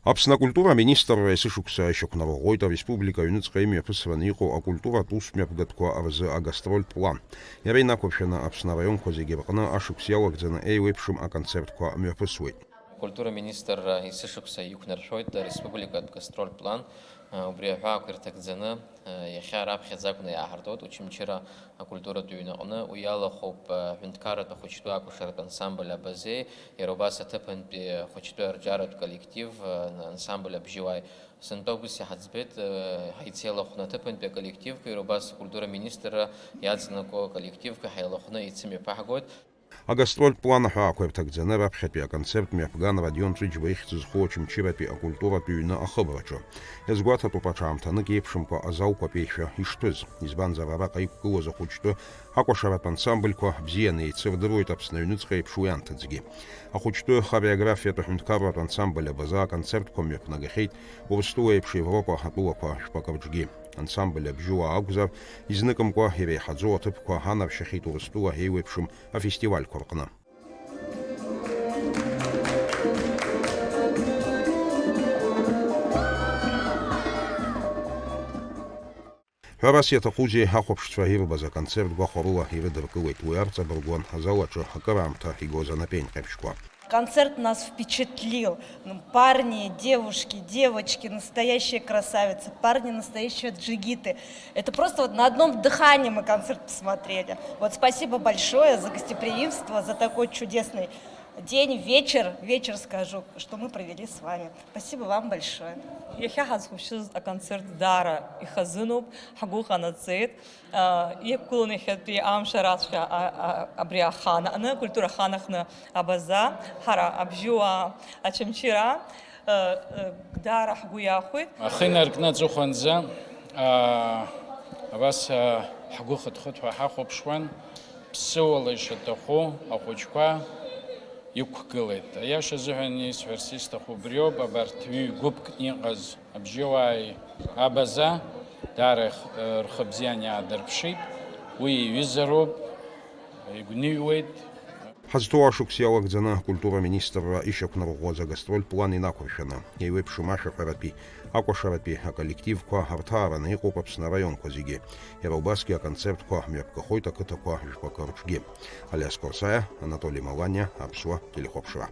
Аԥсны акультураминистрра есышықәса ишьақәнарӷәӷәоит ареспублика аҩныҵҟа имҩаԥысраны иҟоу акультуратә усмҩаԥгатәқәа рзы агастрольтә план. Иара инақәыршәаны Аԥсны араионқәа зегьы рҟны ашықәс иалагӡаны еиуеиԥшым аконцертқәа мҩаԥысуеит. Акультураминистрра есышықәса иқәнаршәоит ареспубликатә гастрольтә план. Убри аҳәаақәа ирҭакӡаны иахьа раԥхьаӡа акәны иааҳартуеит Очамчыра акультуратә ҩны-ҟны. Уи иалахоуп ҳәынҭқарратә ахәыҷтәы акәашаратә ансамбль Абазеи, иара убас аҭыԥантәи ахәыҷтәы арҿиаратә коллектив ансамбль Абжьыуааи. Сынтәа ус иҳаӡбеит ҳаицеилахәны аҭыԥантәи аколлективқәа, иара убас акультураминистрра иаҵанаго аколлективқәа ҳаилахәны еицымҩаԥаҳгоит. Агастрольтә план аҳәаақәа ирҭакӡаны раԥхьатәи аконцерт мҩаԥган Радион Ҵәыџьба ихьӡ зху Очамчыратәи акультуратә ҩны ахыбраҿы. Иазгәаҭатәуп аҽаамҭанык еиԥшымкәа азалқәа ԥеишәа иштәыз. Избанзар араҟа иқәгылоз ахәыҷтәы акәашаратә ансамбльқәа бзианы еицырдыруеит Аԥсны аҩныҵҟа еиԥш уи анҭыҵгьы. Ахәыҷтәы хореографиатә аҳәынҭқарратә ансамбль Абаза аконцертқәа мҩаԥнагахьеит Урыстәыла еиԥш Европа атәылақәа жәпак рҿгьы. Ансамбль Абжьыуаа акәзар, изныкымкәа иреиҳаӡоу аҭыԥқәа ҳанаршьахьеит Урыстәыла еиуеиԥшым афестивальқәа рҟны. Ҳәарас иаҭахузеи ҳахәаԥшцәа ирбаз аконцерт гәахәарыла ирыдыркылеит. Уи арҵабыргуан азал аҿы акыраамҭа игоз анапеинҟьабжьқәа. Концерт нас впечатлил. Парни, девушки, девочки, настоящие красавицы, парни настоящие джигиты. Это просто вот на одном дыхании мы концерт посмотрели. Вот спасибо большое за гостеприимство, за такой чудесный день, вечер скажу, что мы провели с вами. Спасибо вам большое. Иахьа ҳазхәышьыз аконцерт даара ихазынуп, ҳгәы ҟанаҵеит. Иқәгыланы иахьатәи амш араҵәҟьа абри ахан аҟны, акультура ахан аҟны Абаза, ҳара Абжьыуаа, Очамчыра даара ҳгәы иахәеит. Ахы инаркны аҵыхәанӡа абас ҳгәы хыҭхыҭуа ҳахәаԥшуан, ԥсыуала ишаҭаху ахәыҷқәа иқәгылеит. Аиаша азыҳәан исҳәарц исҭаху убриоуп, абарҭ ҩ-гәыԥк иҟаз Абжьыуааи Абаза даара рхы бзианы иаадырԥшит. Уи иҩызароуп, игәныҩуеит. Ҳазҭоу ашықәс иалагӡаны акультураминистрра ишьақәнарӷәӷәаз агастрольтә план инақәыршәаны еиуеиԥшым ашәаҳәаратәи, акәашаратәи аколлективқәа ҳарҭаараны иҟоуп Аԥсны араионқәа зегьы. Иара убасгьы аконцертқәа мҩаԥгахоит ақыҭақәа жәпак рҿгьы. Алиас Корсаиа, Анатолий Маланиа, Аԥсуа телехәаԥшра.